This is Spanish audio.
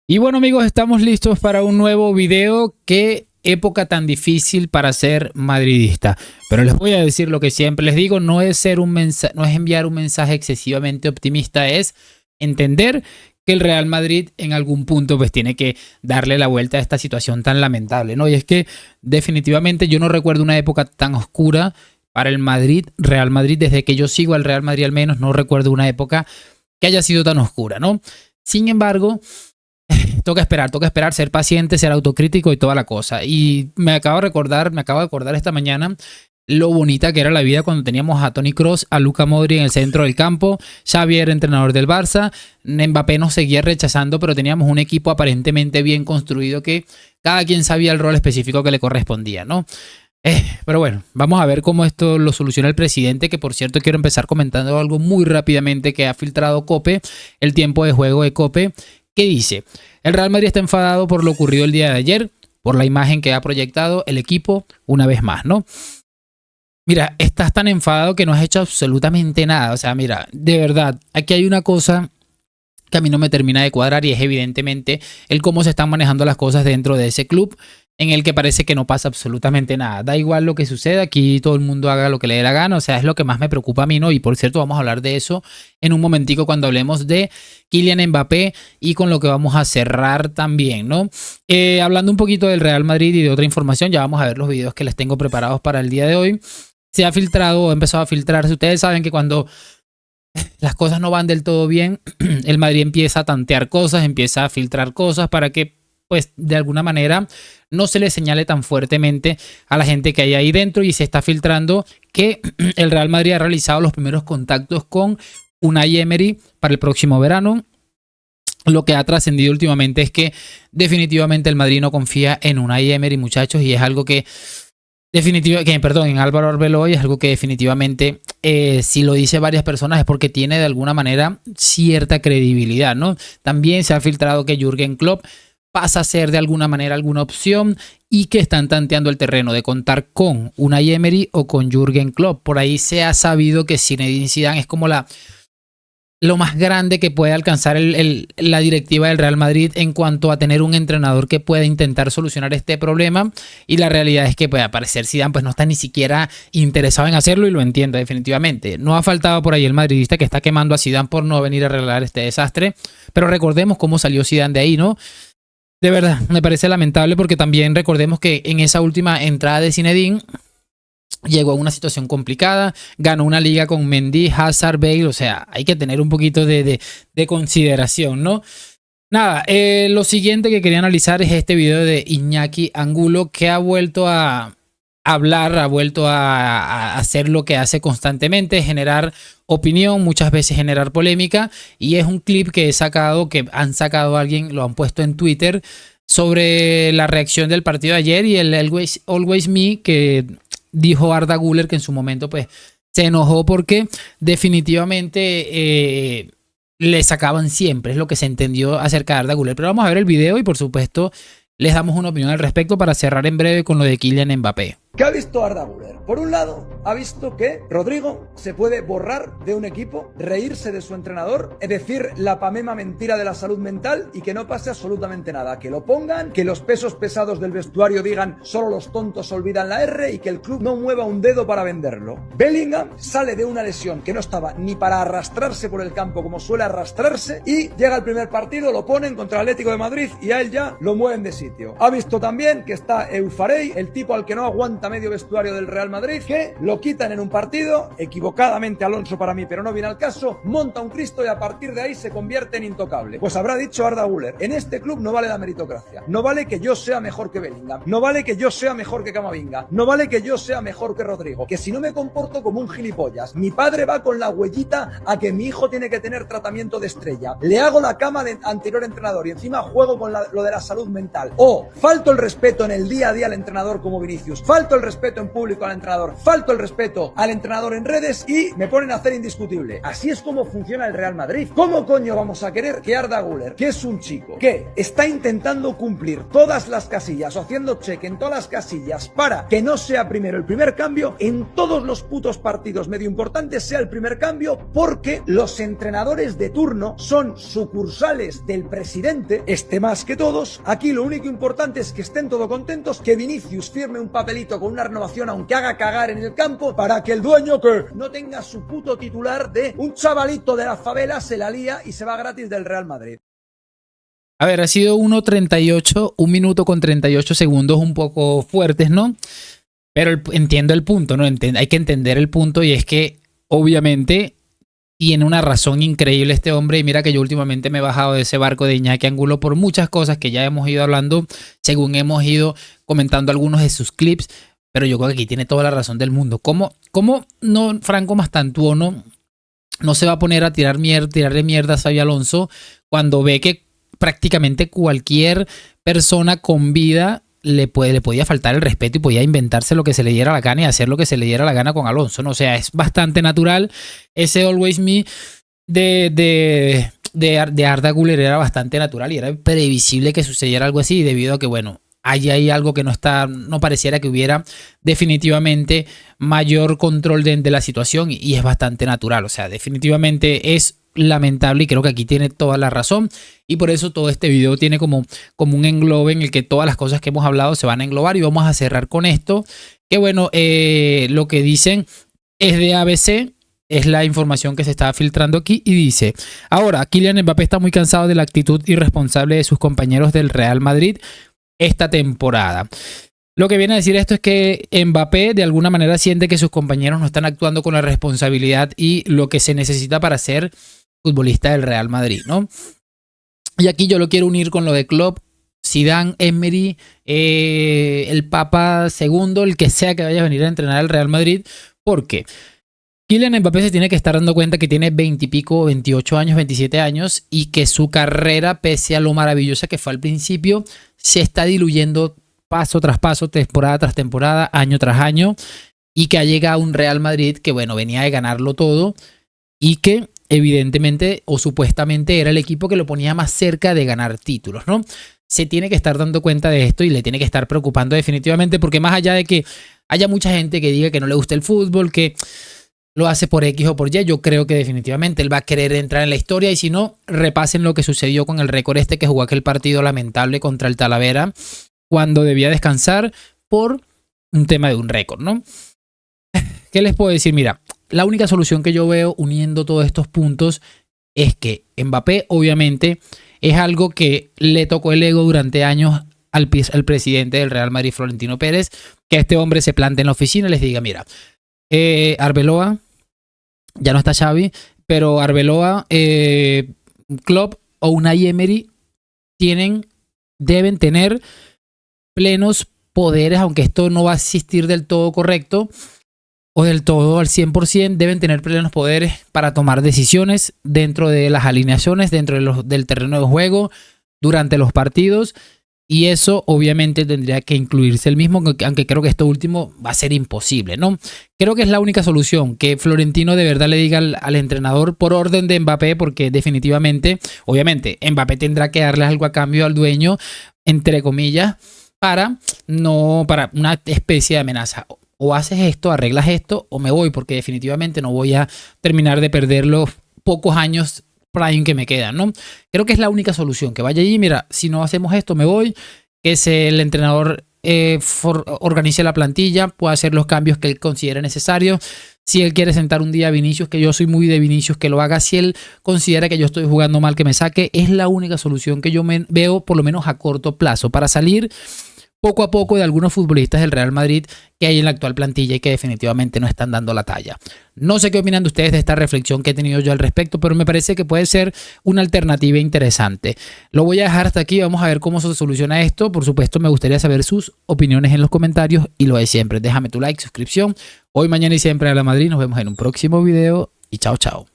Y bueno amigos, estamos listos para un nuevo video. Qué época tan difícil para ser madridista. Pero les voy a decir lo que siempre les digo, no es enviar un mensaje excesivamente optimista, es entender que el Real Madrid en algún punto pues tiene que darle la vuelta a esta situación tan lamentable, ¿no? Y es que definitivamente yo no recuerdo una época tan oscura para el Real Madrid, desde que yo sigo al Real Madrid al menos, no recuerdo una época que haya sido tan oscura, ¿no? Sin embargo, toca esperar, ser paciente, ser autocrítico y toda la cosa. Y me acabo de acordar esta mañana lo bonita que era la vida cuando teníamos a Toni Kroos, a Luka Modric en el centro del campo, Xavi era entrenador del Barça, Mbappé nos seguía rechazando, pero teníamos un equipo aparentemente bien construido que cada quien sabía el rol específico que le correspondía, ¿no? Pero bueno, vamos a ver cómo esto lo soluciona el presidente, que por cierto quiero empezar comentando algo muy rápidamente que ha filtrado COPE, el tiempo de juego de COPE, que dice: el Real Madrid está enfadado por lo ocurrido el día de ayer, por la imagen que ha proyectado el equipo una vez más, ¿no? Mira, estás tan enfadado que no has hecho absolutamente nada. O sea, mira, de verdad, aquí hay una cosa que a mí no me termina de cuadrar y es evidentemente el cómo se están manejando las cosas dentro de ese club en el que parece que no pasa absolutamente nada. Da igual lo que suceda, aquí todo el mundo haga lo que le dé la gana, o sea, es lo que más me preocupa a mí, ¿no? Y por cierto, vamos a hablar de eso en un momentico cuando hablemos de Kylian Mbappé y con lo que vamos a cerrar también, ¿no? Hablando un poquito del Real Madrid y de otra información, ya vamos a ver los videos que les tengo preparados para el día de hoy. Se ha filtrado o ha empezado a filtrarse. Ustedes saben que cuando las cosas no van del todo bien, el Madrid empieza a tantear cosas, empieza a filtrar cosas para que, pues, de alguna manera no se le señale tan fuertemente a la gente que hay ahí dentro, y se está filtrando que el Real Madrid ha realizado los primeros contactos con Unai Emery para el próximo verano. Lo que ha trascendido últimamente es que definitivamente el Madrid no confía en Unai Emery, muchachos, y es algo que en Álvaro Arbeloa, es algo que definitivamente, si lo dice varias personas es porque tiene de alguna manera cierta credibilidad, ¿no? También se ha filtrado que Jürgen Klopp pasa a ser de alguna manera alguna opción y que están tanteando el terreno de contar con Unai Emery o con Jürgen Klopp. Por ahí se ha sabido que Zinedine Zidane es como lo más grande que puede alcanzar la directiva del Real Madrid en cuanto a tener un entrenador que pueda intentar solucionar este problema, y la realidad es que, pues, al parecer Zidane pues no está ni siquiera interesado en hacerlo, y lo entiendo definitivamente. No ha faltado por ahí el madridista que está quemando a Zidane por no venir a arreglar este desastre, pero recordemos cómo salió Zidane de ahí, ¿no? De verdad, me parece lamentable, porque también recordemos que en esa última entrada de Zinedine llegó a una situación complicada, ganó una liga con Mendy, Hazard, Bale, o sea, hay que tener un poquito de consideración, ¿no? Nada, lo siguiente que quería analizar es este video de Iñaki Angulo, que ha vuelto a hablar, ha vuelto a hacer lo que hace constantemente, generar opinión, muchas veces generar polémica, y es un clip que han sacado a alguien, lo han puesto en Twitter, sobre la reacción del partido de ayer y el Always Me que dijo Arda Güler, que en su momento pues se enojó porque definitivamente le sacaban siempre, es lo que se entendió acerca de Arda Güler. Pero vamos a ver el video y por supuesto les damos una opinión al respecto para cerrar en breve con lo de Kylian Mbappé. ¿Qué ha visto Arda Güler? Por un lado, ha visto que Rodrigo se puede borrar de un equipo, reírse de su entrenador, es decir, la pamema mentira de la salud mental, y que no pase absolutamente nada. Que lo pongan, que los pesos pesados del vestuario digan solo los tontos olvidan la R, y que el club no mueva un dedo para venderlo. Bellingham sale de una lesión que no estaba ni para arrastrarse por el campo como suele arrastrarse, y llega al primer partido, lo ponen contra el Atlético de Madrid y a él ya lo mueven de sitio. Ha visto también que está Eufarey, el tipo al que no aguanta medio vestuario del Real Madrid, que lo quitan en un partido, equivocadamente Alonso para mí, pero no viene al caso, monta un Cristo y a partir de ahí se convierte en intocable. Pues habrá dicho Arda Güler: en este club no vale la meritocracia, no vale que yo sea mejor que Bellingham, no vale que yo sea mejor que Camavinga, no vale que yo sea mejor que Rodrigo, que si no me comporto como un gilipollas, mi padre va con la huellita a que mi hijo tiene que tener tratamiento de estrella, le hago la cama de anterior entrenador y encima juego con lo de la salud mental, o falto el respeto en el día a día al entrenador como Vinicius, falto falto el respeto en público al entrenador, falto el respeto al entrenador en redes y me ponen a hacer indiscutible. Así es como funciona el Real Madrid. ¿Cómo coño vamos a querer que Arda Güler, que es un chico que está intentando cumplir todas las casillas o haciendo cheque en todas las casillas para que no sea primero el primer cambio, en todos los putos partidos medio importantes sea el primer cambio, porque los entrenadores de turno son sucursales del presidente, este más que todos? Aquí lo único importante es que estén todos contentos, que Vinicius firme un papelito con una renovación aunque haga cagar en el campo, para que el dueño que no tenga su puto titular de un chavalito de la favela se la lía y se va gratis del Real Madrid. A ver, ha sido 1:38, 1 minuto con 38 segundos, un poco fuertes, ¿no? Pero entiendo el punto, ¿no? Hay que entender el punto, y es que obviamente tiene una razón increíble este hombre. Y mira que yo últimamente me he bajado de ese barco de Iñaki Angulo por muchas cosas que ya hemos ido hablando, según hemos ido comentando algunos de sus clips, pero yo creo que aquí tiene toda la razón del mundo. ¿Cómo no Franco Mastantuono no se va a poner a tirarle mierda a Xabi Alonso cuando ve que prácticamente cualquier persona con vida le podía faltar el respeto y podía inventarse lo que se le diera la gana y hacer lo que se le diera la gana con Alonso, ¿no? O sea, es bastante natural. Ese Always Me de Arda Güler era bastante natural y era previsible que sucediera algo así, debido a que, bueno, hay algo que no pareciera que hubiera definitivamente mayor control de la situación, y es bastante natural. O sea, definitivamente es lamentable, y creo que aquí tiene toda la razón, y por eso todo este video tiene como un englobe en el que todas las cosas que hemos hablado se van a englobar. Y vamos a cerrar con esto, que bueno, lo que dicen es de ABC, es la información que se está filtrando aquí, y dice: ahora, Kylian Mbappé está muy cansado de la actitud irresponsable de sus compañeros del Real Madrid esta temporada. Lo que viene a decir esto es que Mbappé de alguna manera siente que sus compañeros no están actuando con la responsabilidad y lo que se necesita para ser futbolista del Real Madrid, ¿no? Y aquí yo lo quiero unir con lo de Klopp, Zidane, Emery, el Papa II, el que sea que vaya a venir a entrenar al Real Madrid, porque Kylian Mbappé se tiene que estar dando cuenta que tiene 20 y pico, 28 años, 27 años, y que su carrera, pese a lo maravillosa que fue al principio, se está diluyendo paso tras paso, temporada tras temporada, año tras año, y que ha llegado a un Real Madrid que, bueno, venía de ganarlo todo, y que evidentemente o supuestamente era el equipo que lo ponía más cerca de ganar títulos, ¿no? Se tiene que estar dando cuenta de esto y le tiene que estar preocupando definitivamente, porque más allá de que haya mucha gente que diga que no le gusta el fútbol, que lo hace por X o por Y, yo creo que definitivamente él va a querer entrar en la historia. Y si no, repasen lo que sucedió con el récord que jugó aquel partido lamentable contra el Talavera, cuando debía descansar por un tema de un récord, ¿no? ¿Qué les puedo decir? Mira, la única solución que yo veo uniendo todos estos puntos es que Mbappé, obviamente, es algo que le tocó el ego durante años al presidente del Real Madrid, Florentino Pérez, que este hombre se plante en la oficina y les diga: mira, Arbeloa, ya no está Xavi, pero Arbeloa, Klopp o Unai Emery deben tener plenos poderes, aunque esto no va a existir del todo correcto o del todo al 100%, deben tener plenos poderes para tomar decisiones dentro de las alineaciones, dentro del terreno de juego, durante los partidos. Y eso obviamente tendría que incluirse el mismo, aunque creo que esto último va a ser imposible, ¿no? Creo que es la única solución, que Florentino de verdad le diga al entrenador por orden de Mbappé, porque definitivamente, obviamente, Mbappé tendrá que darle algo a cambio al dueño, entre comillas, para una especie de amenaza. O haces esto, arreglas esto, o me voy, porque definitivamente no voy a terminar de perder los pocos años prime que me quedan, ¿no? Creo que es la única solución, que vaya allí: mira, si no hacemos esto, me voy, que el entrenador organice la plantilla, pueda hacer los cambios que él considere necesarios. Si él quiere sentar un día a Vinicius, que yo soy muy de Vinicius, que lo haga. Si él considera que yo estoy jugando mal, que me saque. Es la única solución que yo veo, por lo menos a corto plazo, para salir poco a poco de algunos futbolistas del Real Madrid que hay en la actual plantilla y que definitivamente no están dando la talla. No sé qué opinan de ustedes de esta reflexión que he tenido yo al respecto, pero me parece que puede ser una alternativa interesante. Lo voy a dejar hasta aquí, vamos a ver cómo se soluciona esto. Por supuesto, me gustaría saber sus opiniones en los comentarios, y lo de siempre, déjame tu like, suscripción. Hoy, mañana y siempre a la Madrid. Nos vemos en un próximo video y chao, chao.